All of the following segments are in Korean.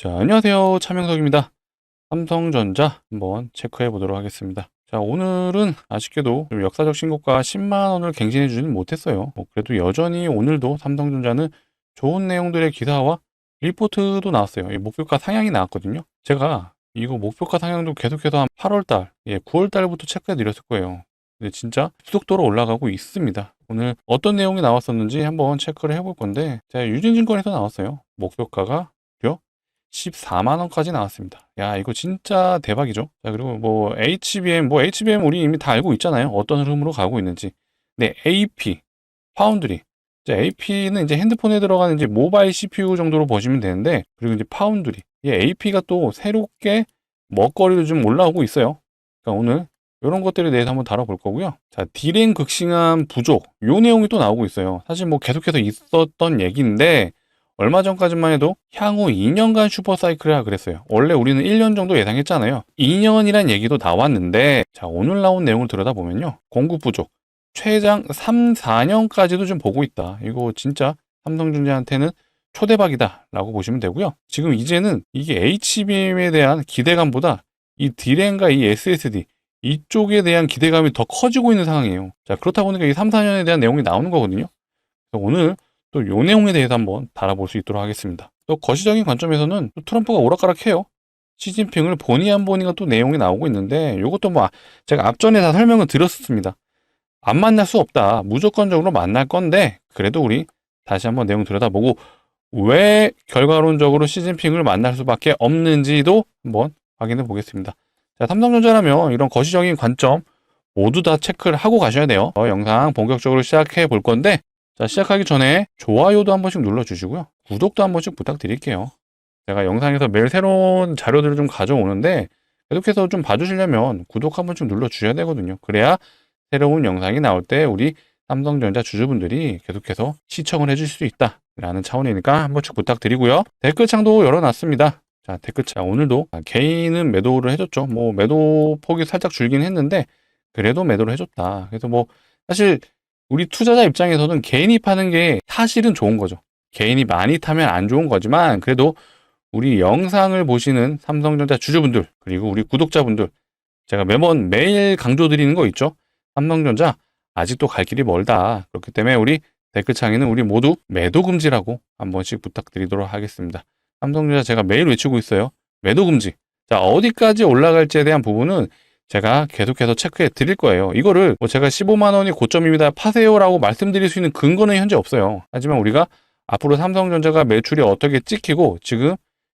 자, 안녕하세요. 차명석입니다. 삼성전자 한번 체크해 보도록 하겠습니다. 자, 오늘은 아쉽게도 좀 역사적 신고가 10만 원을 갱신해 주지는 못했어요. 그래도 여전히 오늘도 삼성전자는 좋은 내용들의 기사와 리포트도 나왔어요. 이 목표가 상향이 나왔거든요. 제가 이거 목표가 상향도 계속해서 한 8월 달, 9월 달부터 체크해 드렸을 거예요. 근데 진짜 급속도로 올라가고 있습니다. 오늘 어떤 내용이 나왔었는지 한번 체크를 해볼 건데, 제가 유진증권에서 나왔어요. 목표가가 14만 원까지 나왔습니다. 야, 이거 진짜 대박이죠. 자, 그리고 뭐 HBM 우리 이미 다 알고 있잖아요. 어떤 흐름으로 가고 있는지. 네, AP, 파운드리. 이제 AP는 이제 핸드폰에 들어가는 이제 모바일 CPU 정도로 보시면 되는데, 그리고 이제 파운드리. 이 AP가 또 새롭게 먹거리로 좀 올라오고 있어요. 그러니까 오늘 이런 것들에 대해서 한번 다뤄볼 거고요. 자, 디램 극심한 부족. 요 내용이 또 나오고 있어요. 사실 뭐 계속해서 있었던 얘기인데, 얼마 전까지만 해도 향후 2년간 슈퍼사이클이라 그랬어요. 원래 우리는 1년 정도 예상했잖아요. 2년이란 얘기도 나왔는데, 자, 오늘 나온 내용을 들여다보면요. 공급 부족. 최장 3, 4년까지도 좀 보고 있다. 이거 진짜 삼성전자한테는 초대박이다 라고 보시면 되고요. 지금 이제는 이게 HBM에 대한 기대감보다 이 D램과 이 SSD 이쪽에 대한 기대감이 더 커지고 있는 상황이에요. 자, 그렇다 보니까 이 3, 4년에 대한 내용이 나오는 거거든요. 그래서 오늘 또 요 내용에 대해서 한번 달아볼 수 있도록 하겠습니다. 또 거시적인 관점에서는 또 트럼프가 오락가락해요. 시진핑을 보니 안 보니가 또 내용이 나오고 있는데, 요것도 뭐 제가 앞전에 다 설명을 드렸었습니다. 안 만날 수 없다. 무조건적으로 만날 건데, 그래도 우리 다시 한번 내용 들여다보고 왜 결과론적으로 시진핑을 만날 수밖에 없는지도 한번 확인해 보겠습니다. 자, 삼성전자라면 이런 거시적인 관점 모두 다 체크를 하고 가셔야 돼요. 영상 본격적으로 시작해 볼 건데, 자, 시작하기 전에 좋아요도 한 번씩 눌러주시고요. 구독도 한 번씩 부탁드릴게요. 제가 영상에서 매일 새로운 자료들을 좀 가져오는데, 계속해서 좀 봐주시려면 구독 한 번씩 눌러주셔야 되거든요. 그래야 새로운 영상이 나올 때 우리 삼성전자 주주분들이 계속해서 시청을 해주실 수 있다라는 차원이니까 한 번씩 부탁드리고요. 댓글창도 열어놨습니다. 자, 댓글창 오늘도 개인은 매도를 해줬죠. 뭐 매도 폭이 살짝 줄긴 했는데 그래도 매도를 해줬다. 그래서 뭐 사실 우리 투자자 입장에서는 개인이 파는 게 사실은 좋은 거죠. 개인이 많이 타면 안 좋은 거지만 그래도 우리 영상을 보시는 삼성전자 주주분들 그리고 우리 구독자분들, 제가 매일 강조드리는 거 있죠. 삼성전자 아직도 갈 길이 멀다. 그렇기 때문에 우리 댓글창에는 우리 모두 매도 금지라고 한 번씩 부탁드리도록 하겠습니다. 삼성전자 제가 매일 외치고 있어요. 매도 금지. 자, 어디까지 올라갈지에 대한 부분은 제가 계속해서 체크해 드릴 거예요. 이거를 뭐 제가 15만 원이 고점입니다. 파세요라고 말씀드릴 수 있는 근거는 현재 없어요. 하지만 우리가 앞으로 삼성전자가 매출이 어떻게 찍히고 지금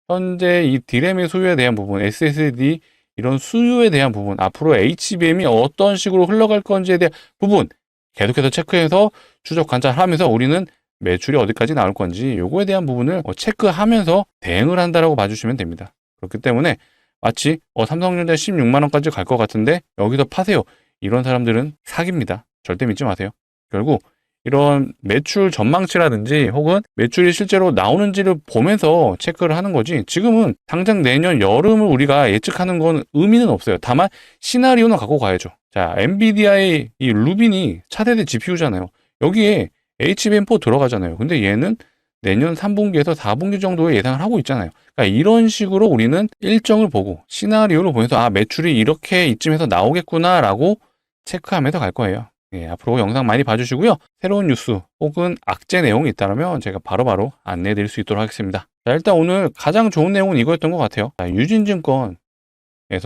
현재 이 D램의 수요에 대한 부분, SSD 이런 수요에 대한 부분, 앞으로 HBM이 어떤 식으로 흘러갈 건지에 대한 부분 계속해서 체크해서 추적 관찰하면서 우리는 매출이 어디까지 나올 건지 요거에 대한 부분을 체크하면서 대응을 한다라고 봐주시면 됩니다. 그렇기 때문에 마치 삼성전자 16만 원까지 갈 것 같은데 여기서 파세요. 이런 사람들은 사기입니다. 절대 믿지 마세요. 결국 이런 매출 전망치라든지 혹은 매출이 실제로 나오는지를 보면서 체크를 하는 거지, 지금은 당장 내년 여름을 우리가 예측하는 건 의미는 없어요. 다만 시나리오는 갖고 가야죠. 자, 엔비디아의 이 루빈이 차세대 GPU잖아요. 여기에 HBM4 들어가잖아요. 근데 얘는 내년 3분기에서 4분기 정도에 예상을 하고 있잖아요. 그러니까 이런 식으로 우리는 일정을 보고 시나리오를 보면서 매출이 이렇게 이쯤에서 나오겠구나라고 체크하면서 갈 거예요. 앞으로 영상 많이 봐주시고요. 새로운 뉴스 혹은 악재 내용이 있다면 제가 바로바로 안내해 드릴 수 있도록 하겠습니다. 자, 일단 오늘 가장 좋은 내용은 이거였던 것 같아요. 자, 유진증권에서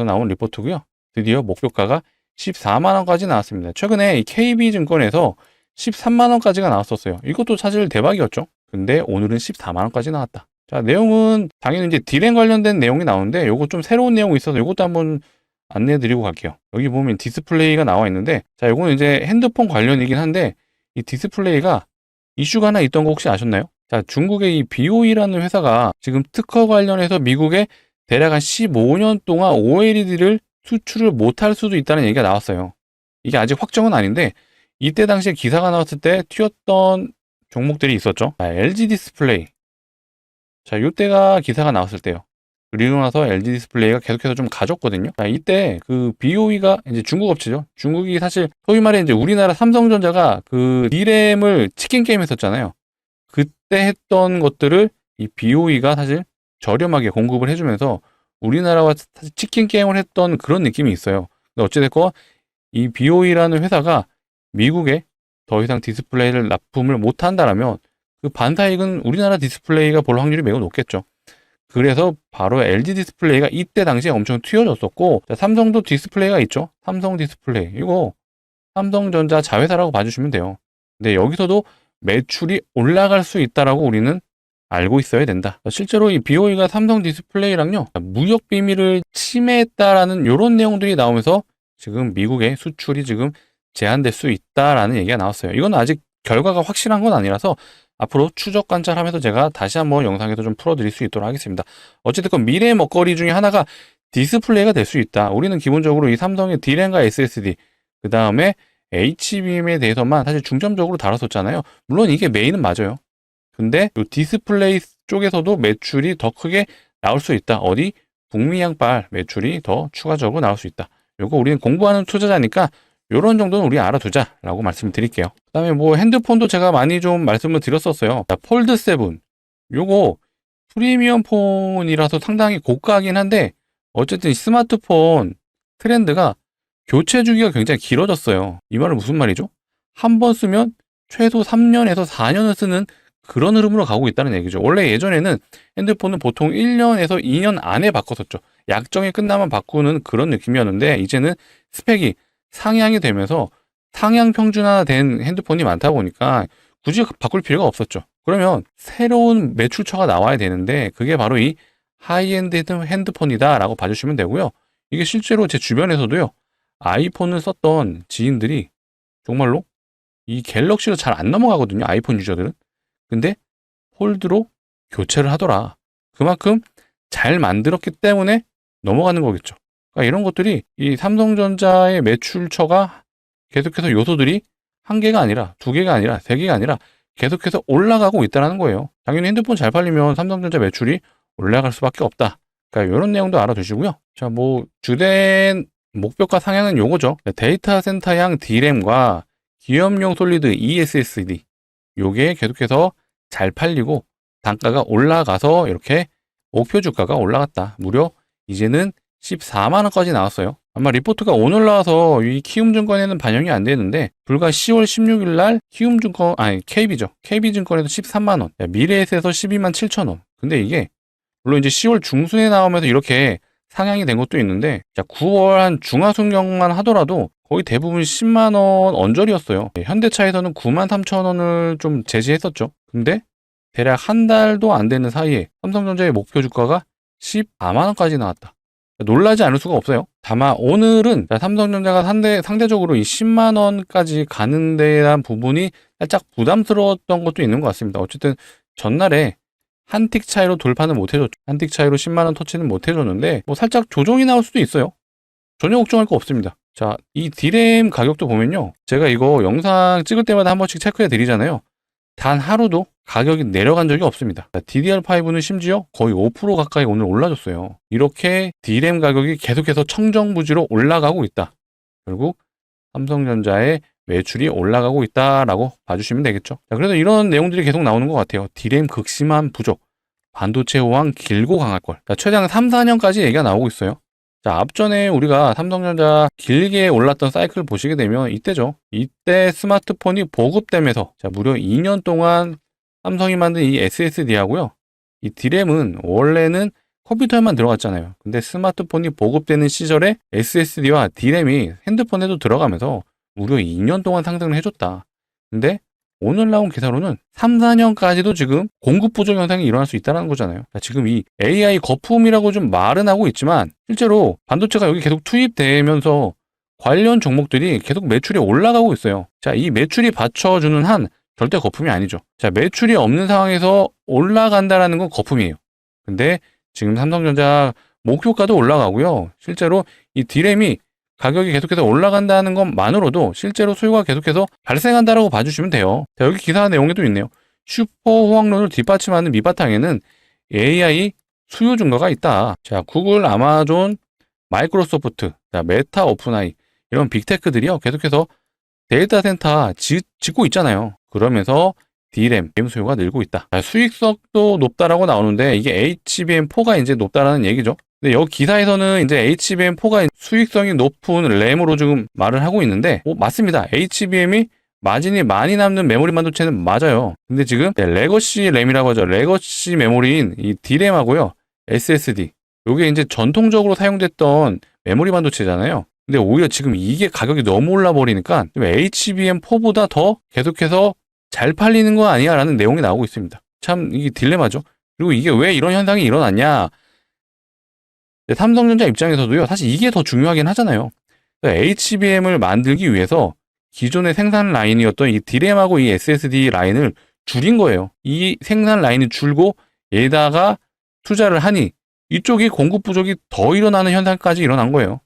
나온 리포트고요. 드디어 목표가가 14만 원까지 나왔습니다. 최근에 이 KB증권에서 13만 원까지가 나왔었어요. 이것도 사실 대박이었죠. 근데 오늘은 14만 원까지 나왔다. 자, 내용은 당연히 이제 D램 관련된 내용이 나오는데 요거 좀 새로운 내용이 있어서 요것도 한번 안내해 드리고 갈게요. 여기 보면 디스플레이가 나와 있는데, 자, 요거는 이제 핸드폰 관련이긴 한데 이 디스플레이가 이슈가 하나 있던 거 혹시 아셨나요? 자, 중국의 이 BOE라는 회사가 지금 특허 관련해서 미국에 대략 한 15년 동안 OLED를 수출을 못할 수도 있다는 얘기가 나왔어요. 이게 아직 확정은 아닌데 이때 당시에 기사가 나왔을 때 튀었던 종목들이 있었죠. 자, LG 디스플레이. 자, 이때가 기사가 나왔을 때요. 그리고 나서 LG 디스플레이가 계속해서 좀 가졌거든요. 자, 이때 그 BOE가 이제 중국 업체죠. 중국이 사실 소위 말해 이제 우리나라 삼성전자가 그 D램을 치킨 게임 했었잖아요. 그때 했던 것들을 이 BOE가 사실 저렴하게 공급을 해주면서 우리나라와 치킨 게임을 했던 그런 느낌이 있어요. 근데 어찌됐건 이 BOE라는 회사가 미국에 더 이상 디스플레이를 납품을 못한다라면 그 반사익은 우리나라 디스플레이가 볼 확률이 매우 높겠죠. 그래서 바로 LG 디스플레이가 이때 당시에 엄청 튀어졌었고, 삼성도 디스플레이가 있죠. 삼성 디스플레이. 이거 삼성전자 자회사라고 봐주시면 돼요. 근데 여기서도 매출이 올라갈 수 있다라고 우리는 알고 있어야 된다. 실제로 이 BOE가 삼성 디스플레이랑요, 무역 비밀을 침해했다라는 이런 내용들이 나오면서 지금 미국의 수출이 지금 제한될 수 있다라는 얘기가 나왔어요. 이건 아직 결과가 확실한 건 아니라서 앞으로 추적 관찰하면서 제가 다시 한번 영상에서 좀 풀어드릴 수 있도록 하겠습니다. 어쨌든 미래의 먹거리 중에 하나가 디스플레이가 될 수 있다. 우리는 기본적으로 이 삼성의 D램과 SSD, 그 다음에 HBM에 대해서만 사실 중점적으로 다뤘었잖아요. 물론 이게 메인은 맞아요. 근데 이 디스플레이 쪽에서도 매출이 더 크게 나올 수 있다. 어디? 북미 양발 매출이 더 추가적으로 나올 수 있다. 요거 우리는 공부하는 투자자니까 요런 정도는 우리 알아두자라고 말씀을 드릴게요. 그 다음에 뭐 핸드폰도 제가 많이 좀 말씀을 드렸었어요. 폴드 7. 요거 프리미엄 폰이라서 상당히 고가긴 한데 어쨌든 스마트폰 트렌드가 교체 주기가 굉장히 길어졌어요. 이 말은 무슨 말이죠? 한 번 쓰면 최소 3년에서 4년을 쓰는 그런 흐름으로 가고 있다는 얘기죠. 원래 예전에는 핸드폰은 보통 1년에서 2년 안에 바꿨었죠. 약정이 끝나면 바꾸는 그런 느낌이었는데 이제는 스펙이 상향이 되면서 상향 평준화된 핸드폰이 많다 보니까 굳이 바꿀 필요가 없었죠. 그러면 새로운 매출처가 나와야 되는데 그게 바로 이 하이엔드 핸드폰이다 라고 봐주시면 되고요. 이게 실제로 제 주변에서도요, 아이폰을 썼던 지인들이 정말로 이 갤럭시로 잘 안 넘어가거든요. 아이폰 유저들은. 근데 폴드로 교체를 하더라. 그만큼 잘 만들었기 때문에 넘어가는 거겠죠. 그러니까 이런 것들이 이 삼성전자의 매출처가 계속해서 요소들이 한 개가 아니라 두 개가 아니라 세 개가 아니라 계속해서 올라가고 있다는 거예요. 당연히 핸드폰 잘 팔리면 삼성전자 매출이 올라갈 수밖에 없다. 그러니까 이런 내용도 알아두시고요. 자, 뭐 주된 목표가 상향은 요거죠. 데이터 센터향 D램과 기업용 솔리드 eSSD 요게 계속해서 잘 팔리고 단가가 올라가서 이렇게 목표 주가가 올라갔다. 무려 이제는 14만 원까지 나왔어요. 아마 리포트가 오늘 나와서 이 키움증권에는 반영이 안 되는데 불과 10월 16일 날 키움증권 KB죠. KB증권에서 13만 원, 미래에셋에서 12만 7천 원. 근데 이게 물론 이제 10월 중순에 나오면서 이렇게 상향이 된 것도 있는데 9월 한 중하순경만 하더라도 거의 대부분 10만 원 언저리였어요. 현대차에서는 9만 3천 원을 좀 제시했었죠. 근데 대략 한 달도 안 되는 사이에 삼성전자의 목표 주가가 14만 원까지 나왔다. 놀라지 않을 수가 없어요. 다만 오늘은 삼성전자가 상대적으로 이 10만 원까지 가는 데 대한 부분이 살짝 부담스러웠던 것도 있는 것 같습니다. 어쨌든 전날에 한 틱 차이로 돌파는 못 해줬죠. 한 틱 차이로 10만 원 터치는 못 해줬는데 뭐 살짝 조정이 나올 수도 있어요. 전혀 걱정할 거 없습니다. 자, 이 D램 가격도 보면요, 제가 이거 영상 찍을 때마다 한 번씩 체크해 드리잖아요. 단 하루도 가격이 내려간 적이 없습니다. DDR5는 심지어 거의 5% 가까이 오늘 올라졌어요. 이렇게 D램 가격이 계속해서 청정부지로 올라가고 있다. 결국 삼성전자의 매출이 올라가고 있다라고 봐주시면 되겠죠. 자, 그래서 이런 내용들이 계속 나오는 것 같아요. D램 극심한 부족, 반도체 호황 길고 강할 걸. 최장 3, 4년까지 얘기가 나오고 있어요. 자, 앞전에 우리가 삼성전자 길게 올랐던 사이클 보시게 되면 이때죠. 이때 스마트폰이 보급되면서 무려 2년 동안 삼성이 만든 이 SSD하고요. 이 D램은 원래는 컴퓨터에만 들어갔잖아요. 근데 스마트폰이 보급되는 시절에 SSD와 D램이 핸드폰에도 들어가면서 무려 2년 동안 상승을 해줬다. 근데 오늘 나온 기사로는 3, 4년까지도 지금 공급 부족 현상이 일어날 수 있다는 거잖아요. 지금 이 AI 거품이라고 좀 말은 하고 있지만 실제로 반도체가 여기 계속 투입되면서 관련 종목들이 계속 매출이 올라가고 있어요. 자, 이 매출이 받쳐주는 한 절대 거품이 아니죠. 자, 매출이 없는 상황에서 올라간다라는 건 거품이에요. 근데 지금 삼성전자 목표가도 올라가고요. 실제로 이 D램이 가격이 계속해서 올라간다는 것만으로도 실제로 수요가 계속해서 발생한다라고 봐주시면 돼요. 자, 여기 기사 내용에도 있네요. 슈퍼 호황론을 뒷받침하는 밑바탕에는 AI 수요 증가가 있다. 자, 구글, 아마존, 마이크로소프트, 자, 메타, 오픈아이 이런 빅테크들이요 계속해서 데이터 센터 짓고 있잖아요. 그러면서 DRAM 수요가 늘고 있다. 수익성도 높다라고 나오는데 이게 HBM4가 이제 높다라는 얘기죠. 근데 여기 기사에서는 이제 HBM4가 수익성이 높은 램으로 지금 말을 하고 있는데, 맞습니다. HBM이 마진이 많이 남는 메모리 반도체는 맞아요. 근데 지금 레거시 램이라고 하죠. 레거시 메모리인 이 D램하고요, SSD. 요게 이제 전통적으로 사용됐던 메모리 반도체잖아요. 근데 오히려 지금 이게 가격이 너무 올라 버리니까 HBM4보다 더 계속해서 잘 팔리는 거 아니야? 라는 내용이 나오고 있습니다. 참 이게 딜레마죠. 그리고 이게 왜 이런 현상이 일어났냐? 삼성전자 입장에서도요, 사실 이게 더 중요하긴 하잖아요. HBM을 만들기 위해서 기존의 생산 라인이었던 이 D램하고 이 SSD 라인을 줄인 거예요. 이 생산 라인이 줄고 얘다가 투자를 하니 이쪽이 공급 부족이 더 일어나는 현상까지 일어난 거예요.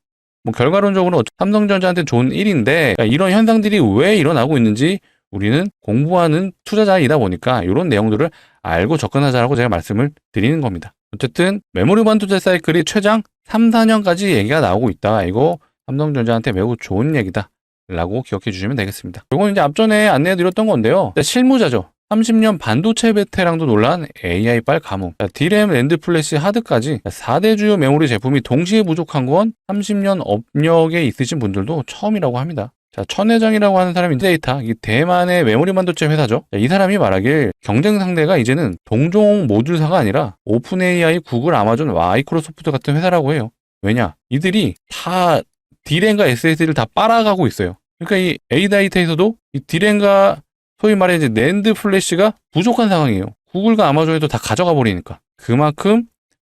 결과론적으로 삼성전자한테 좋은 일인데, 이런 현상들이 왜 일어나고 있는지 우리는 공부하는 투자자이다 보니까 이런 내용들을 알고 접근하자라고 제가 말씀을 드리는 겁니다. 어쨌든 메모리 반도체 사이클이 최장 3, 4년까지 얘기가 나오고 있다. 이거 삼성전자한테 매우 좋은 얘기다 라고 기억해 주시면 되겠습니다. 이건 이제 앞전에 안내해 드렸던 건데요. 실무자죠. 30년 반도체 베테랑도 놀란 AI빨 가뭄. D램, 랜드 플래시, 하드까지 4대 주요 메모리 제품이 동시에 부족한 건 30년 업력에 있으신 분들도 처음이라고 합니다. 천회장이라고 하는 사람이 데이터, 이 대만의 메모리 반도체 회사죠. 이 사람이 말하길 경쟁 상대가 이제는 동종 모듈사가 아니라 오픈 AI, 구글, 아마존, 마이크로소프트 같은 회사라고 해요. 왜냐? 이들이 다 D램과 SSD를 다 빨아가고 있어요. 그러니까 이 A다이터에서도 이 D램과 소위 말해 이제 낸드 플래시가 부족한 상황이에요. 구글과 아마존에도 다 가져가 버리니까. 그만큼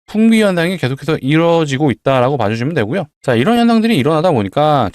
풍미 현상이 계속해서 이루어지고 있다라고 봐주시면 되고요. 이런 현상들이 일어나다 보니까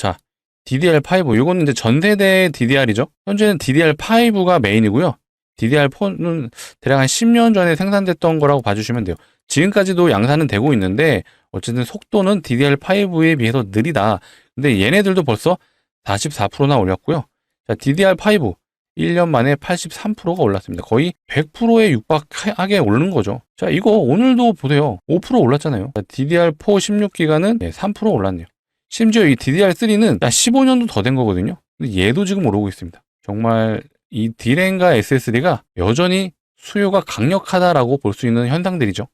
DDR5, 이거는 이제 전세대 DDR이죠. 현재는 DDR5가 메인이고요. DDR4는 대략 한 10년 전에 생산됐던 거라고 봐주시면 돼요. 지금까지도 양산은 되고 있는데 어쨌든 속도는 DDR5에 비해서 느리다. 근데 얘네들도 벌써 44%나 올렸고요. DDR5 1년 만에 83%가 올랐습니다. 거의 100%에 육박하게 오르는 거죠. 이거 오늘도 보세요. 5% 올랐잖아요. DDR4 16기가는 3% 올랐네요. 심지어 이 DDR3는 15년도 더 된 거거든요. 근데 얘도 지금 오르고 있습니다. 정말 이 D램과 SSD가 여전히 수요가 강력하다라고 볼 수 있는 현상들이죠.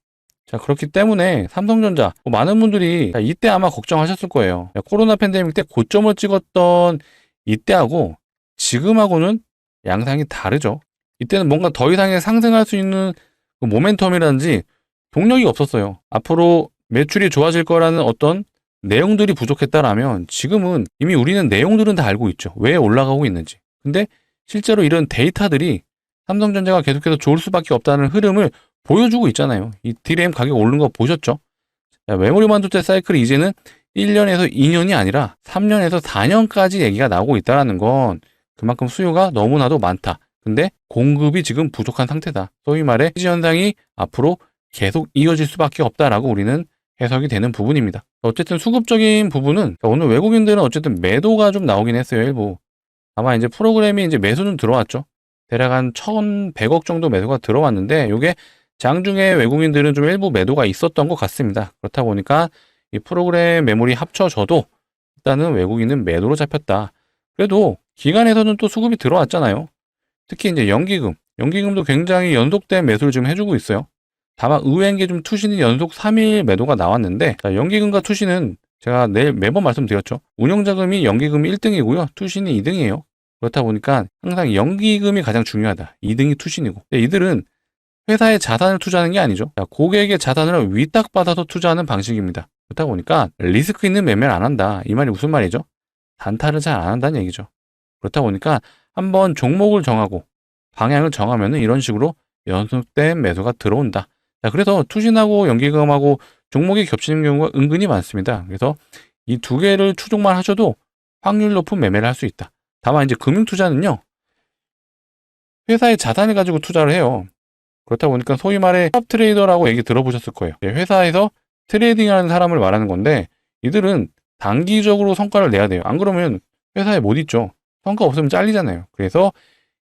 그렇기 때문에 삼성전자, 많은 분들이 이때 아마 걱정하셨을 거예요. 코로나 팬데믹 때 고점을 찍었던 이때하고 지금하고는 양상이 다르죠. 이때는 뭔가 더 이상의 상승할 수 있는 그 모멘텀이라든지 동력이 없었어요. 앞으로 매출이 좋아질 거라는 어떤 내용들이 부족했다라면 지금은 이미 우리는 내용들은 다 알고 있죠. 왜 올라가고 있는지. 근데 실제로 이런 데이터들이 삼성전자가 계속해서 좋을 수밖에 없다는 흐름을 보여주고 있잖아요. 이 D램 가격 오르는 거 보셨죠? 메모리 반도체 사이클이 이제는 1년에서 2년이 아니라 3년에서 4년까지 얘기가 나오고 있다는 건 그만큼 수요가 너무나도 많다. 근데 공급이 지금 부족한 상태다. 소위 말해 시즈 현상이 앞으로 계속 이어질 수밖에 없다라고 우리는 해석이 되는 부분입니다. 어쨌든 수급적인 부분은 오늘 외국인들은 어쨌든 매도가 좀 나오긴 했어요. 일부. 아마 이제 프로그램이 이제 매수는 들어왔죠. 대략 한 1,100억 정도 매도가 들어왔는데 이게 장중에 외국인들은 좀 일부 매도가 있었던 것 같습니다. 그렇다 보니까 이 프로그램 매물이 합쳐져도 일단은 외국인은 매도로 잡혔다. 그래도 기관에서는 또 수급이 들어왔잖아요. 특히 이제 연기금도 굉장히 연속된 매수를 지금 해주고 있어요. 다만 의외인 게 좀 투신이 연속 3일 매도가 나왔는데, 연기금과 투신은 제가 매번 말씀드렸죠. 운영자금이 연기금이 1등이고요. 투신이 2등이에요. 그렇다 보니까 항상 연기금이 가장 중요하다. 2등이 투신이고. 이들은 회사의 자산을 투자하는 게 아니죠. 고객의 자산을 위탁받아서 투자하는 방식입니다. 그렇다 보니까 리스크 있는 매매를 안 한다. 이 말이 무슨 말이죠? 단타를 잘 안 한다는 얘기죠. 그렇다 보니까 한번 종목을 정하고 방향을 정하면 이런 식으로 연속된 매수가 들어온다. 그래서 투신하고 연기금하고 종목이 겹치는 경우가 은근히 많습니다. 그래서 이 두 개를 추종만 하셔도 확률 높은 매매를 할 수 있다. 다만 이제 금융투자는요, 회사의 자산을 가지고 투자를 해요. 그렇다 보니까 소위 말해 탑 트레이더라고 얘기 들어보셨을 거예요. 회사에서 트레이딩하는 사람을 말하는 건데 이들은 단기적으로 성과를 내야 돼요. 안 그러면 회사에 못 있죠. 성과 없으면 잘리잖아요. 그래서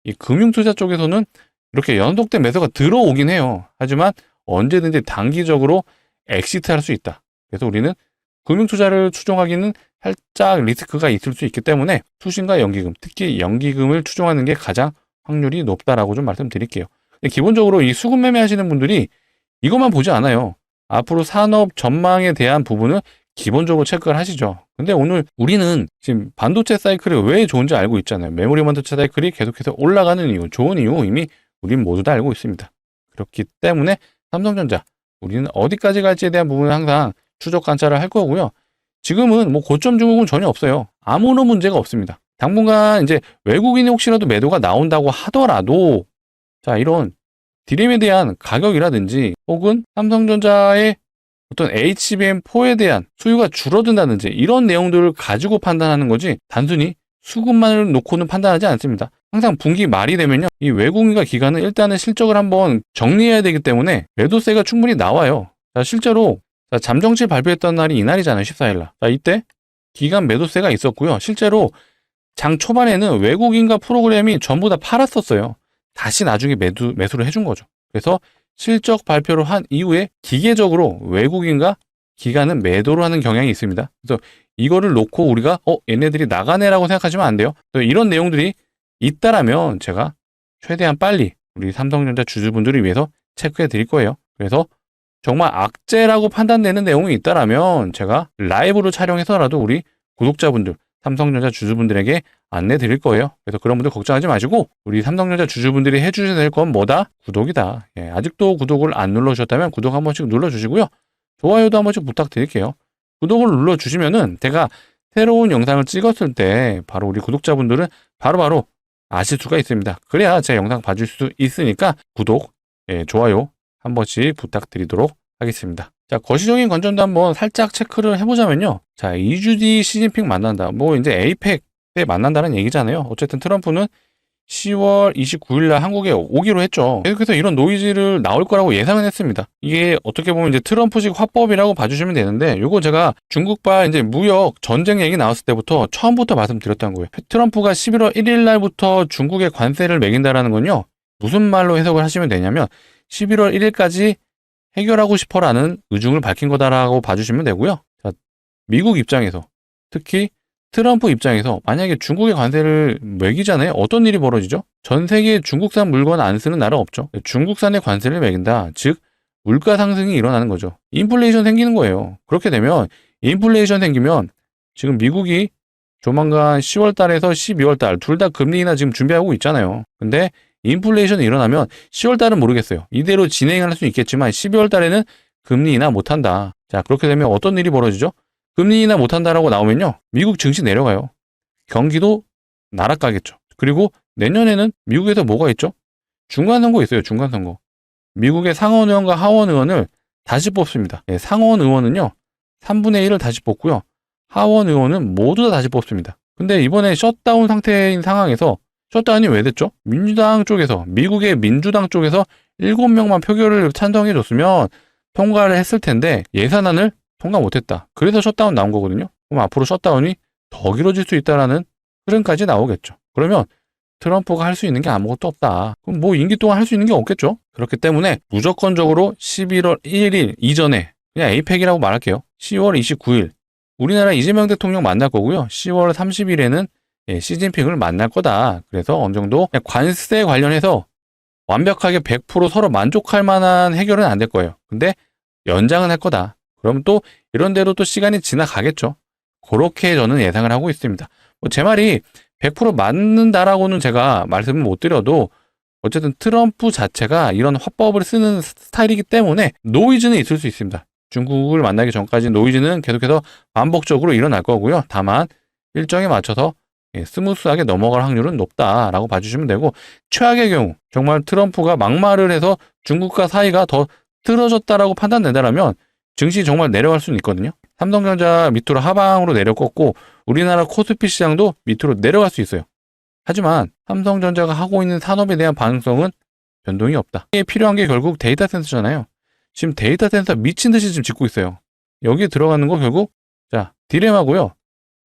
이 금융투자 쪽에서는 이렇게 연속된 매수가 들어오긴 해요. 하지만 언제든지 단기적으로 엑시트할 수 있다. 그래서 우리는 금융투자를 추종하기는 살짝 리스크가 있을 수 있기 때문에 투신과 연기금, 특히 연기금을 추종하는 게 가장 확률이 높다라고 좀 말씀드릴게요. 기본적으로 이 수급 매매 하시는 분들이 이것만 보지 않아요. 앞으로 산업 전망에 대한 부분을 기본적으로 체크를 하시죠. 근데 오늘 우리는 지금 반도체 사이클이 왜 좋은지 알고 있잖아요. 메모리 반도체 사이클이 계속해서 올라가는 이유, 좋은 이유 이미 우린 모두 다 알고 있습니다. 그렇기 때문에 삼성전자, 우리는 어디까지 갈지에 대한 부분은 항상 추적 관찰을 할 거고요. 지금은 뭐 고점 증후군 전혀 없어요. 아무런 문제가 없습니다. 당분간 이제 외국인이 혹시라도 매도가 나온다고 하더라도 자, 이런 디램에 대한 가격이라든지 혹은 삼성전자의 어떤 HBM4에 대한 수요가 줄어든다든지 이런 내용들을 가지고 판단하는 거지 단순히 수급만을 놓고는 판단하지 않습니다. 항상 분기 말이 되면요. 이 외국인과 기관은 일단은 실적을 한번 정리해야 되기 때문에 매도세가 충분히 나와요. 자, 실제로 잠정치 발표했던 날이 이날이잖아요. 14일날. 자, 이때 기관 매도세가 있었고요. 실제로 장 초반에는 외국인과 프로그램이 전부 다 팔았었어요. 다시 나중에 매수를 해준 거죠. 그래서 실적 발표를 한 이후에 기계적으로 외국인과 기관은 매도를 하는 경향이 있습니다. 그래서 이거를 놓고 우리가 얘네들이 나가네라고 생각하시면 안 돼요. 이런 내용들이 있다라면 제가 최대한 빨리 우리 삼성전자 주주분들을 위해서 체크해 드릴 거예요. 그래서 정말 악재라고 판단되는 내용이 있다라면 제가 라이브로 촬영해서라도 우리 구독자분들, 삼성전자 주주분들에게 안내 드릴 거예요. 그래서 그런 분들 걱정하지 마시고 우리 삼성전자 주주분들이 해주셔야 될 건 뭐다? 구독이다. 예, 아직도 구독을 안 눌러주셨다면 구독 한 번씩 눌러주시고요. 좋아요도 한 번씩 부탁드릴게요. 구독을 눌러주시면은 제가 새로운 영상을 찍었을 때 바로 우리 구독자분들은 바로바로 아실 수가 있습니다. 그래야 제 영상 봐줄 수 있으니까 구독, 좋아요 한 번씩 부탁드리도록 하겠습니다. 자, 거시적인 관점도 한번 살짝 체크를 해보자면요. 자, 2주 뒤 시진핑 만난다. 뭐 이제 에이펙 때 만난다는 얘기잖아요. 어쨌든 트럼프는 10월 29일 날 한국에 오기로 했죠. 그래서 이런 노이즈를 나올 거라고 예상은 했습니다. 이게 어떻게 보면 이제 트럼프식 화법이라고 봐주시면 되는데, 요거 제가 중국발 이제 무역 전쟁 얘기 나왔을 때부터 처음부터 말씀드렸던 거예요. 트럼프가 11월 1일 날부터 중국에 관세를 매긴다라는 건요. 무슨 말로 해석을 하시면 되냐면 11월 1일까지 해결하고 싶어라는 의중을 밝힌 거다라고 봐주시면 되고요. 자, 미국 입장에서 특히 트럼프 입장에서 만약에 중국의 관세를 매기잖아요. 어떤 일이 벌어지죠? 전 세계에 중국산 물건 안 쓰는 나라 없죠. 중국산의 관세를 매긴다. 즉 물가 상승이 일어나는 거죠. 인플레이션 생기는 거예요. 그렇게 되면 인플레이션 생기면 지금 미국이 조만간 10월 달에서 12월 달 둘 다 금리 인하 지금 준비하고 있잖아요. 근데 인플레이션이 일어나면 10월 달은 모르겠어요. 이대로 진행할 수 있겠지만 12월 달에는 금리 인하 못한다. 자, 그렇게 되면 어떤 일이 벌어지죠? 금리 인하 못한다라고 나오면요. 미국 증시 내려가요. 경기도 나락가겠죠. 그리고 내년에는 미국에서 뭐가 있죠? 중간선거 있어요. 중간선거. 미국의 상원 의원과 하원 의원을 다시 뽑습니다. 예, 상원 의원은요. 3분의 1을 다시 뽑고요. 하원 의원은 모두 다 다시 뽑습니다. 근데 이번에 셧다운 상태인 상황에서 셧다운이 왜 됐죠? 민주당 쪽에서, 미국의 민주당 쪽에서 7명만 표결을 찬성해 줬으면 통과를 했을 텐데 예산안을 통과 못했다. 그래서 셧다운 나온 거거든요. 그럼 앞으로 셧다운이 더 길어질 수 있다라는 흐름까지 나오겠죠. 그러면 트럼프가 할 수 있는 게 아무것도 없다. 그럼 뭐 임기 동안 할 수 있는 게 없겠죠. 그렇기 때문에 무조건적으로 11월 1일 이전에 그냥 에이펙이라고 말할게요. 10월 29일 우리나라 이재명 대통령 만날 거고요. 10월 30일에는 시진핑을 만날 거다. 그래서 어느 정도 관세 관련해서 완벽하게 100% 서로 만족할 만한 해결은 안 될 거예요. 근데 연장은 할 거다. 그럼 또 이런 대로 또 시간이 지나가겠죠. 그렇게 저는 예상을 하고 있습니다. 제 말이 100% 맞는다라고는 제가 말씀을 못 드려도 어쨌든 트럼프 자체가 이런 화법을 쓰는 스타일이기 때문에 노이즈는 있을 수 있습니다. 중국을 만나기 전까지 노이즈는 계속해서 반복적으로 일어날 거고요. 다만 일정에 맞춰서 스무스하게 넘어갈 확률은 높다라고 봐주시면 되고, 최악의 경우 정말 트럼프가 막말을 해서 중국과 사이가 더 틀어졌다라고 판단된다면 증시 정말 내려갈 수는 있거든요. 삼성전자 밑으로 하방으로 내려꺾고 우리나라 코스피 시장도 밑으로 내려갈 수 있어요. 하지만 삼성전자가 하고 있는 산업에 대한 반응성은 변동이 없다. 이게 필요한 게 결국 데이터 센터잖아요. 지금 데이터 센터 미친 듯이 지금 짓고 있어요. 여기에 들어가는 거 결국 디램하고요.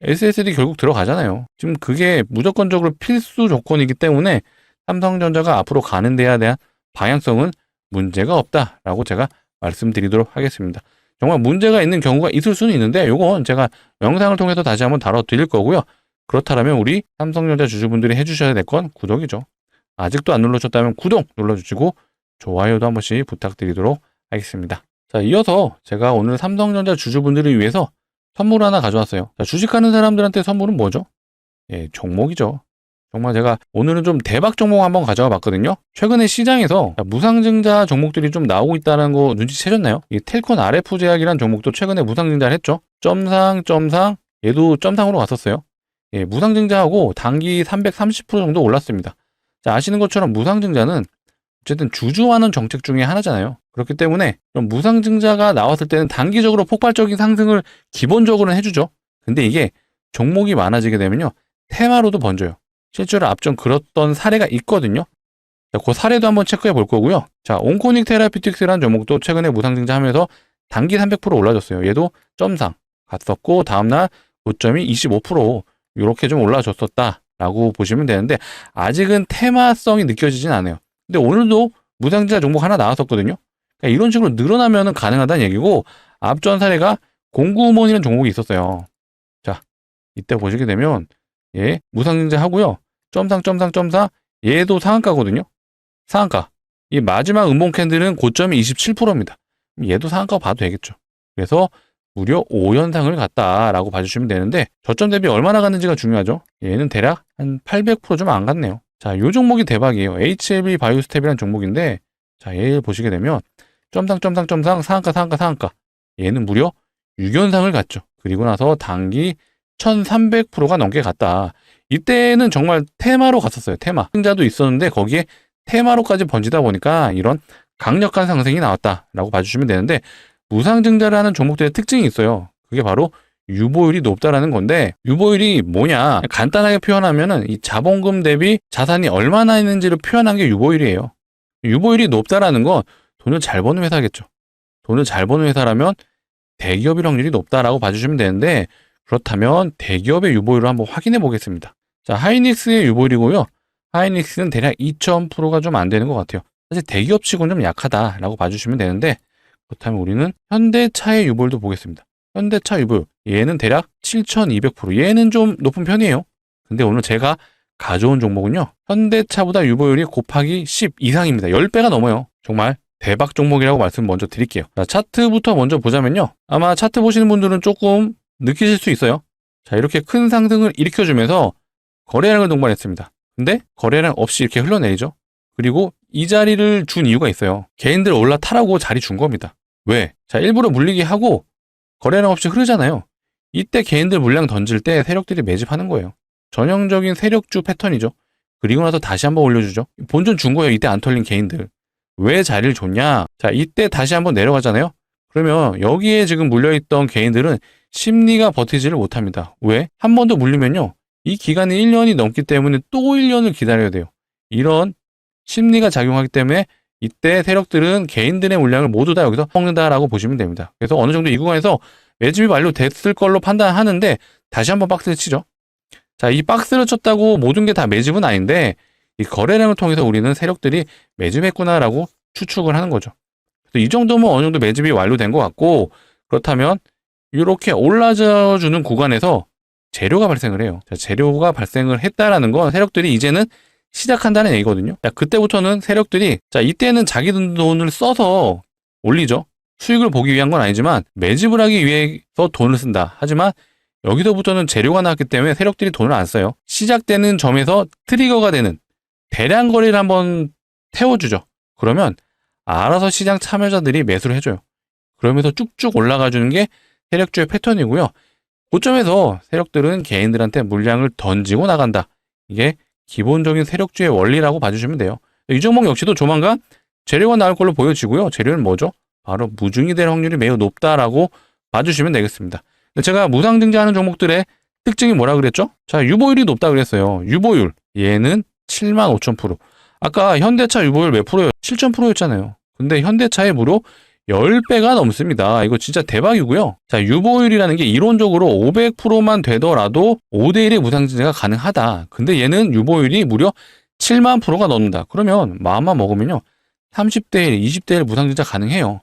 SSD 결국 들어가잖아요. 지금 그게 무조건적으로 필수 조건이기 때문에 삼성전자가 앞으로 가는 데에 대한 방향성은 문제가 없다라고 제가 말씀드리도록 하겠습니다. 정말 문제가 있는 경우가 있을 수는 있는데 이건 제가 영상을 통해서 다시 한번 다뤄드릴 거고요. 그렇다면 우리 삼성전자 주주분들이 해주셔야 될 건 구독이죠. 아직도 안 눌러주셨다면 구독 눌러주시고 좋아요도 한 번씩 부탁드리도록 하겠습니다. 자, 이어서 제가 오늘 삼성전자 주주분들을 위해서 선물 하나 가져왔어요. 자, 주식하는 사람들한테 선물은 뭐죠? 예, 종목이죠. 정말 제가 오늘은 좀 대박 종목 한번 가져와 봤거든요. 최근에 시장에서 무상증자 종목들이 좀 나오고 있다는 거 눈치채셨나요? 이 텔콘 RF 제약이라는 종목도 최근에 무상증자를 했죠. 점상, 얘도 점상으로 갔었어요. 예, 무상증자하고 단기 330% 정도 올랐습니다. 자, 아시는 것처럼 무상증자는 어쨌든 주주하는 정책 중에 하나잖아요. 그렇기 때문에 무상증자가 나왔을 때는 단기적으로 폭발적인 상승을 기본적으로는 해주죠. 근데 이게 종목이 많아지게 되면요, 테마로도 번져요. 실제로 앞전 그랬던 사례가 있거든요. 자, 그 사례도 한번 체크해 볼 거고요. 자, 온코닉 테라피틱스라는 종목도 최근에 무상증자하면서 단기 300% 올라졌어요. 얘도 점상 갔었고 다음날 고점이 25% 이렇게 좀 올라졌었다라고 보시면 되는데 아직은 테마성이 느껴지진 않아요. 근데 오늘도 무상증자 종목 하나 나왔었거든요. 그러니까 이런 식으로 늘어나면 가능하다는 얘기고 앞전 사례가 공구음원이라는 종목이 있었어요. 자, 이때 보시게 되면 예, 무상증자 하고요. 점상 얘도 상한가거든요. 상한가. 이 마지막 음봉 캔들은 고점이 27%입니다. 얘도 상한가 봐도 되겠죠. 그래서 무려 5연상을 갔다라고 봐주시면 되는데 저점 대비 얼마나 갔는지가 중요하죠. 얘는 대략 한 800% 좀 안 갔네요. 자, 요 종목이 대박이에요. HLB 바이오스텝이라는 종목인데 자, 얘 보시게 되면 점상 상한가 얘는 무려 6연상을 갔죠. 그리고 나서 단기 1300%가 넘게 갔다. 이때는 정말 테마로 갔었어요. 테마. 승자도 있었는데 거기에 테마로까지 번지다 보니까 이런 강력한 상승이 나왔다라고 봐주시면 되는데 무상증자를 하는 종목들의 특징이 있어요. 그게 바로 유보율이 높다라는 건데 유보율이 뭐냐 간단하게 표현하면은 이 자본금 대비 자산이 얼마나 있는지를 표현한 게 유보율이에요. 유보율이 높다라는 건 돈을 잘 버는 회사겠죠. 돈을 잘 버는 회사라면 대기업일 확률이 높다라고 봐주시면 되는데 그렇다면 대기업의 유보율을 한번 확인해 보겠습니다. 자, 하이닉스의 유보율이고요. 하이닉스는 대략 2000%가 좀 안 되는 것 같아요. 사실 대기업 치고는 좀 약하다라고 봐주시면 되는데 그렇다면 우리는 현대차의 유보율도 보겠습니다. 현대차 유보율 얘는 대략 7200%. 얘는 좀 높은 편이에요. 근데 오늘 제가 가져온 종목은요. 현대차보다 유보율이 곱하기 10 이상입니다. 10배가 넘어요. 정말 대박 종목이라고 말씀 먼저 드릴게요. 자, 차트부터 먼저 보자면요. 아마 차트 보시는 분들은 조금 느끼실 수 있어요. 자, 이렇게 큰 상승을 일으켜주면서 거래량을 동반했습니다. 근데 거래량 없이 이렇게 흘러내리죠. 그리고 이 자리를 준 이유가 있어요. 개인들 올라타라고 자리 준 겁니다. 왜? 자, 일부러 물리기 하고 거래량 없이 흐르잖아요. 이때 개인들 물량 던질 때 세력들이 매집하는 거예요. 전형적인 세력주 패턴이죠. 그리고 나서 다시 한번 올려주죠. 본전 준 거예요. 이때 안 털린 개인들. 왜 자리를 줬냐? 자, 이때 다시 한번 내려가잖아요. 그러면 여기에 지금 물려있던 개인들은 심리가 버티지를 못합니다. 왜? 한 번 더 물리면요. 이 기간이 1년이 넘기 때문에 또 1년을 기다려야 돼요. 이런 심리가 작용하기 때문에 이때 세력들은 개인들의 물량을 모두 다 여기서 먹는다라고 보시면 됩니다. 그래서 어느 정도 이 구간에서 매집이 완료됐을 걸로 판단하는데 다시 한번 박스를 치죠. 자, 이 박스를 쳤다고 모든 게 다 매집은 아닌데 이 거래량을 통해서 우리는 세력들이 매집했구나라고 추측을 하는 거죠. 그래서 이 정도면 어느 정도 매집이 완료된 것 같고 그렇다면 이렇게 올라져주는 구간에서 재료가 발생을 해요. 자, 재료가 발생을 했다라는 건 세력들이 이제는 시작한다는 얘기거든요. 자, 그때부터는 세력들이 자, 이때는 자기 돈을 써서 올리죠. 수익을 보기 위한 건 아니지만 매집을 하기 위해서 돈을 쓴다. 하지만 여기서부터는 재료가 나왔기 때문에 세력들이 돈을 안 써요. 시작되는 점에서 트리거가 되는 대량 거래를 한번 태워주죠. 그러면 알아서 시장 참여자들이 매수를 해줘요. 그러면서 쭉쭉 올라가 주는 게 세력주의 패턴이고요. 고점에서 세력들은 개인들한테 물량을 던지고 나간다. 이게 기본적인 세력주의 원리라고 봐주시면 돼요. 이 종목 역시도 조만간 재료가 나올 걸로 보여지고요. 재료는 뭐죠? 바로 무중이 될 확률이 매우 높다라고 봐주시면 되겠습니다. 제가 무상증자하는 종목들의 특징이 뭐라 그랬죠? 자, 유보율이 높다 그랬어요. 유보율. 얘는 75,000%. 아까 현대차 유보율 몇 프로예요? 7,000%였잖아요. 근데 현대차의 무려 10배가 넘습니다. 이거 진짜 대박이고요. 자, 유보율이라는 게 이론적으로 500%만 되더라도 5대1의 무상증자가 가능하다. 근데 얘는 유보율이 무려 7만 %가 넘는다. 그러면 마음만 먹으면요. 30대1, 20대1 무상증자 가능해요.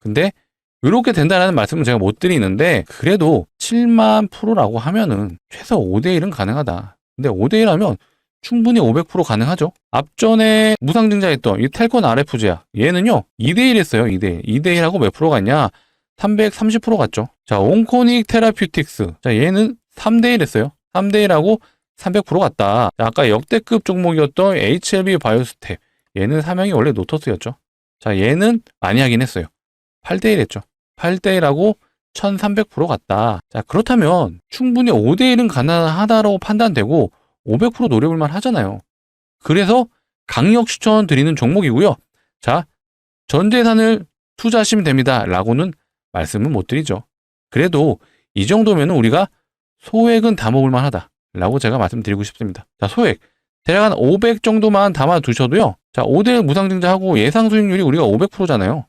근데 이렇게 된다는 말씀은 제가 못 드리는데 그래도 7만 %라고 하면은 최소 5대1은 가능하다. 근데 5대1 하면 충분히 500% 가능하죠. 앞전에 무상증자했던 이 텔콘 RF제약 얘는요 2대1 했어요. 2대1. 2대1하고 몇 프로 갔냐? 330% 갔죠. 자, 온코닉 테라퓨틱스. 자, 얘는 3대1 했어요. 3대1하고 300% 갔다. 자, 아까 역대급 종목이었던 HLB 바이오스텝. 얘는 사명이 원래 노터스였죠. 자, 얘는 많이 하긴 했어요. 8대1 했죠. 8대1하고 1300% 갔다. 자, 그렇다면 충분히 5대1은 가능하다고 판단되고 500% 노려볼만 하잖아요. 그래서 강력 추천 드리는 종목이고요. 자, 전 재산을 투자하시면 됩니다. 라고는 말씀은 못 드리죠. 그래도 이 정도면 우리가 소액은 다 먹을만 하다. 라고 제가 말씀드리고 싶습니다. 자, 소액. 대략 한 500 정도만 담아 두셔도요. 자, 5대1 무상증자하고 예상 수익률이 우리가 500%잖아요.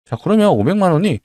자, 그러면 500만 원이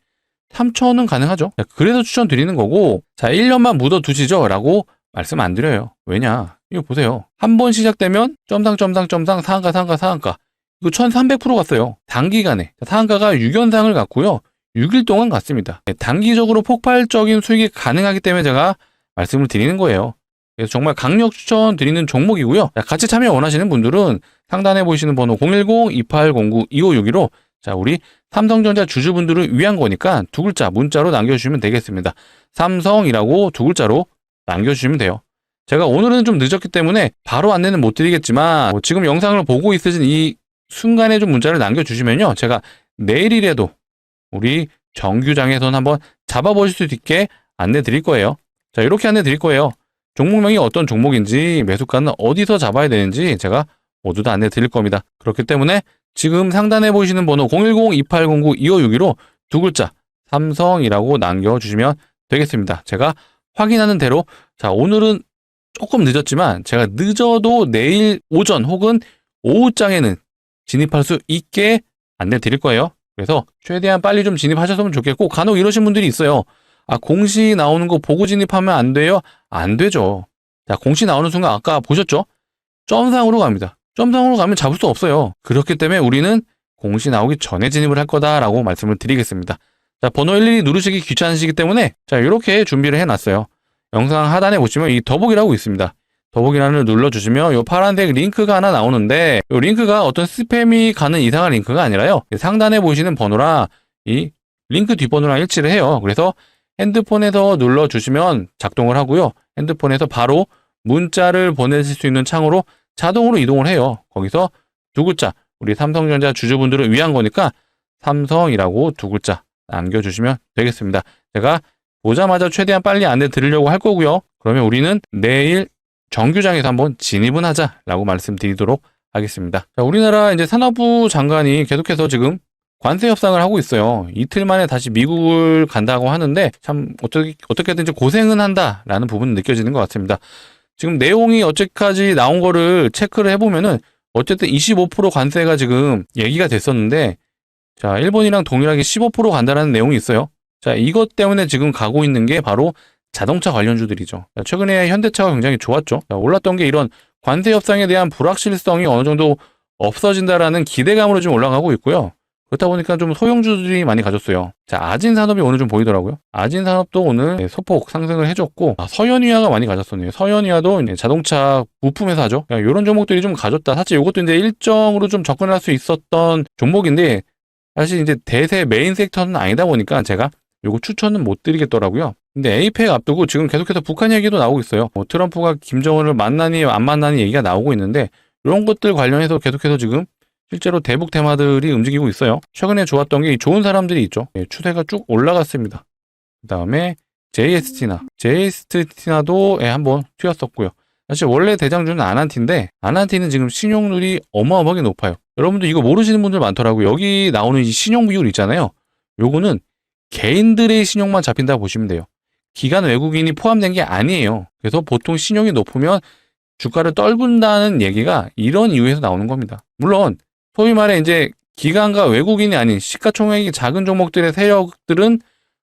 3천은 가능하죠. 자, 그래서 추천드리는 거고, 자, 1년만 묻어 두시죠. 라고 말씀 안 드려요. 왜냐? 이거 보세요. 한 번 시작되면 점상 상한가. 이거 1300% 갔어요. 단기간에. 상한가가 6연상을 갔고요. 6일 동안 갔습니다. 단기적으로 폭발적인 수익이 가능하기 때문에 제가 말씀을 드리는 거예요. 그래서 정말 강력 추천드리는 종목이고요. 자, 같이 참여 원하시는 분들은 상단에 보이시는 번호 010-2809-2562로 자, 우리 삼성전자 주주분들을 위한 거니까 두 글자 문자로 남겨주시면 되겠습니다. 삼성이라고 두 글자로 남겨주시면 돼요. 제가 오늘은 좀 늦었기 때문에 바로 안내는 못 드리겠지만 지금 영상을 보고 있으신 이 순간에 좀 문자를 남겨주시면요. 제가 내일이라도 우리 정규장에서는 한번 잡아보실 수 있게 안내 드릴 거예요. 자, 이렇게 안내 드릴 거예요. 종목명이 어떤 종목인지 매수가는 어디서 잡아야 되는지 제가 모두 다 안내 드릴 겁니다. 그렇기 때문에 지금 상단에 보이시는 번호 010-2809-2562로 두 글자 삼성이라고 남겨주시면 되겠습니다. 제가 확인하는 대로 자, 오늘은 조금 늦었지만 제가 늦어도 내일 오전 혹은 오후장에는 진입할 수 있게 안내 드릴 거예요. 그래서 최대한 빨리 좀 진입하셨으면 좋겠고 간혹 이러신 분들이 있어요. 아, 공시 나오는 거 보고 진입하면 안 돼요? 안 되죠. 자, 공시 나오는 순간 아까 보셨죠? 점상으로 갑니다. 점상으로 가면 잡을 수 없어요. 그렇기 때문에 우리는 공시 나오기 전에 진입을 할 거다라고 말씀을 드리겠습니다. 자, 번호 일일이 누르시기 귀찮으시기 때문에 자, 이렇게 준비를 해놨어요. 영상 하단에 보시면 이 더보기라고 있습니다. 더보기란을 눌러주시면 이 파란색 링크가 하나 나오는데 이 링크가 어떤 스팸이 가는 이상한 링크가 아니라요. 상단에 보이시는 번호랑 이 링크 뒷번호랑 일치를 해요. 그래서 핸드폰에서 눌러주시면 작동을 하고요. 핸드폰에서 바로 문자를 보내실 수 있는 창으로 자동으로 이동을 해요. 거기서 두 글자 우리 삼성전자 주주분들을 위한 거니까 삼성이라고 두 글자 남겨주시면 되겠습니다. 제가 보자마자 최대한 빨리 안내 드리려고 할 거고요. 그러면 우리는 내일 정규장에서 한번 진입은 하자라고 말씀드리도록 하겠습니다. 자, 우리나라 이제 산업부 장관이 계속해서 지금 관세 협상을 하고 있어요. 이틀 만에 다시 미국을 간다고 하는데 참 어떻게든지 고생은 한다라는 부분은 느껴지는 것 같습니다. 지금 내용이 어제까지 나온 거를 체크를 해보면은 어쨌든 25% 관세가 지금 얘기가 됐었는데 자, 일본이랑 동일하게 15% 간다라는 내용이 있어요. 자, 이것 때문에 지금 가고 있는 게 바로 자동차 관련주들이죠. 자, 최근에 현대차가 굉장히 좋았죠. 자, 올랐던 게 이런 관세 협상에 대한 불확실성이 어느 정도 없어진다라는 기대감으로 좀 올라가고 있고요. 그렇다 보니까 좀 소형주들이 많이 가졌어요. 자, 아진산업이 오늘 좀 보이더라고요. 아진산업도 오늘 소폭 상승을 해줬고 서현위아가 많이 가졌었네요. 서현위아도 자동차 부품 회사죠. 이런 종목들이 좀 가졌다. 사실 이것도 이제 일정으로 좀 접근할 수 있었던 종목인데 사실 이제 대세 메인 섹터는 아니다 보니까 제가 요거 추천은 못 드리겠더라고요. 근데 에이펙 앞두고 지금 계속해서 북한 얘기도 나오고 있어요. 트럼프가 김정은을 만나니 안 만나니 얘기가 나오고 있는데 이런 것들 관련해서 계속해서 지금 실제로 대북 테마들이 움직이고 있어요. 최근에 좋았던 게 좋은 사람들이 있죠. 추세가 쭉 올라갔습니다. 그 다음에 JST나도 한번 튀었었고요. 사실 원래 대장주는 아난티인데 아난티는 지금 신용률이 어마어마하게 높아요. 여러분들 이거 모르시는 분들 많더라고요. 여기 나오는 이 신용 비율 있잖아요. 요거는 개인들의 신용만 잡힌다고 보시면 돼요. 기관 외국인이 포함된 게 아니에요. 그래서 보통 신용이 높으면 주가를 떨군다는 얘기가 이런 이유에서 나오는 겁니다. 물론 소위 말해 이제 기관과 외국인이 아닌 시가총액이 작은 종목들의 세력들은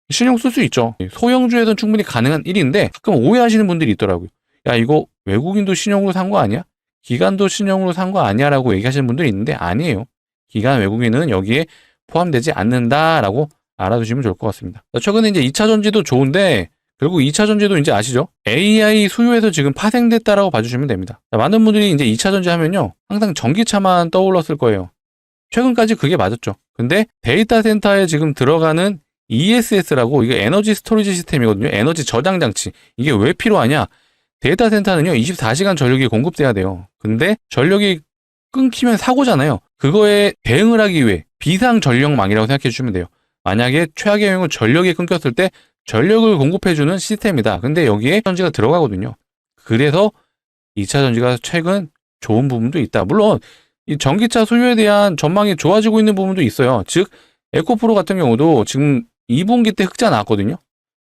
신용 쓸 수 있죠. 소형주에서는 충분히 가능한 일인데 가끔 오해하시는 분들이 있더라고요. 야, 이거 외국인도 신용으로 산 거 아니야? 기관도 신용으로 산 거 아니야? 라고 얘기하시는 분들이 있는데 아니에요. 기관 외국인은 여기에 포함되지 않는다라고 알아두시면 좋을 것 같습니다. 최근에 이제 2차 전지도 좋은데 결국 2차 전지도 이제 아시죠? AI 수요에서 지금 파생됐다라고 봐주시면 됩니다. 자, 많은 분들이 이제 2차 전지 하면요, 항상 전기차만 떠올랐을 거예요. 최근까지 그게 맞았죠. 근데 데이터 센터에 지금 들어가는 ESS라고, 이게 에너지 스토리지 시스템이거든요. 에너지 저장 장치. 이게 왜 필요하냐? 데이터 센터는요, 24시간 전력이 공급돼야 돼요. 근데 전력이 끊기면 사고잖아요. 그거에 대응을 하기 위해 비상 전력망이라고 생각해 주시면 돼요. 만약에 최악의 경우 전력이 끊겼을 때 전력을 공급해주는 시스템이다. 근데 여기에 전지가 들어가거든요. 그래서 2차 전지가 최근 좋은 부분도 있다. 물론 이 전기차 수요에 대한 전망이 좋아지고 있는 부분도 있어요. 즉 에코프로 같은 경우도 지금 2분기 때 흑자 나왔거든요.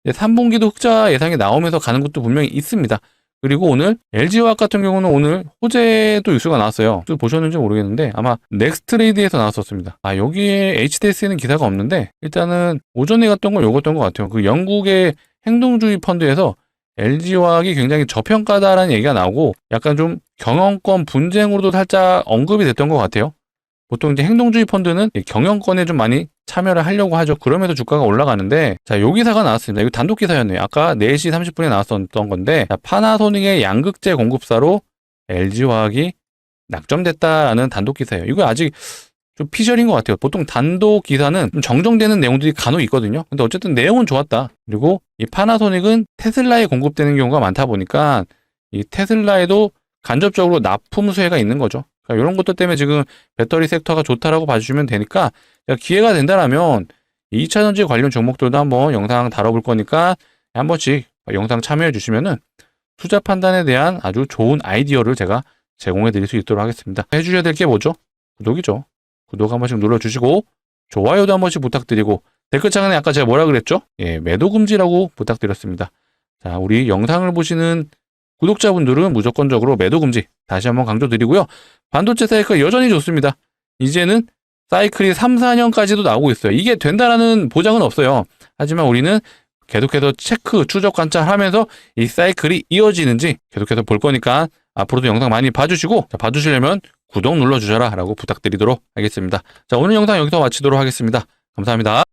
3분기도 흑자 예상이 나오면서 가는 것도 분명히 있습니다. 그리고 오늘 LG화학 같은 경우는 오늘 호재도 뉴스가 나왔어요. 또 보셨는지 모르겠는데 아마 넥스트레이드에서 나왔었습니다. 여기에 HDS에는 기사가 없는데 일단은 오전에 갔던 건 요거였던 것 같아요. 그 영국의 행동주의 펀드에서 LG화학이 굉장히 저평가다라는 얘기가 나오고 약간 좀 경영권 분쟁으로도 살짝 언급이 됐던 것 같아요. 보통 이제 행동주의 펀드는 경영권에 좀 많이 참여를 하려고 하죠. 그러면서 주가가 올라가는데, 자, 요 기사가 나왔습니다. 이거 단독 기사였네요. 아까 4시 30분에 나왔었던 건데, 자, 파나소닉의 양극재 공급사로 LG화학이 낙점됐다라는 단독 기사예요. 이거 아직 좀 피셜인 것 같아요. 보통 단독 기사는 좀 정정되는 내용들이 간혹 있거든요. 근데 어쨌든 내용은 좋았다. 그리고 이 파나소닉은 테슬라에 공급되는 경우가 많다 보니까 이 테슬라에도 간접적으로 납품 수혜가 있는 거죠. 그러니까 이런 것들 때문에 지금 배터리 섹터가 좋다라고 봐주시면 되니까 기회가 된다라면 2차 전지 관련 종목들도 한번 영상 다뤄볼 거니까 한 번씩 영상 참여해 주시면은 투자 판단에 대한 아주 좋은 아이디어를 제가 제공해 드릴 수 있도록 하겠습니다. 해주셔야 될 게 뭐죠? 구독이죠. 구독 한 번씩 눌러주시고 좋아요도 한 번씩 부탁드리고 댓글창에 아까 제가 뭐라 그랬죠? 매도 금지라고 부탁드렸습니다. 자, 우리 영상을 보시는 구독자분들은 무조건적으로 매도 금지 다시 한번 강조드리고요. 반도체 사이클 여전히 좋습니다. 이제는 사이클이 3, 4년까지도 나오고 있어요. 이게 된다라는 보장은 없어요. 하지만 우리는 계속해서 체크, 추적 관찰하면서 이 사이클이 이어지는지 계속해서 볼 거니까 앞으로도 영상 많이 봐주시고, 자, 봐주시려면 구독 눌러주셔라 라고 부탁드리도록 하겠습니다. 자, 오늘 영상 여기서 마치도록 하겠습니다. 감사합니다.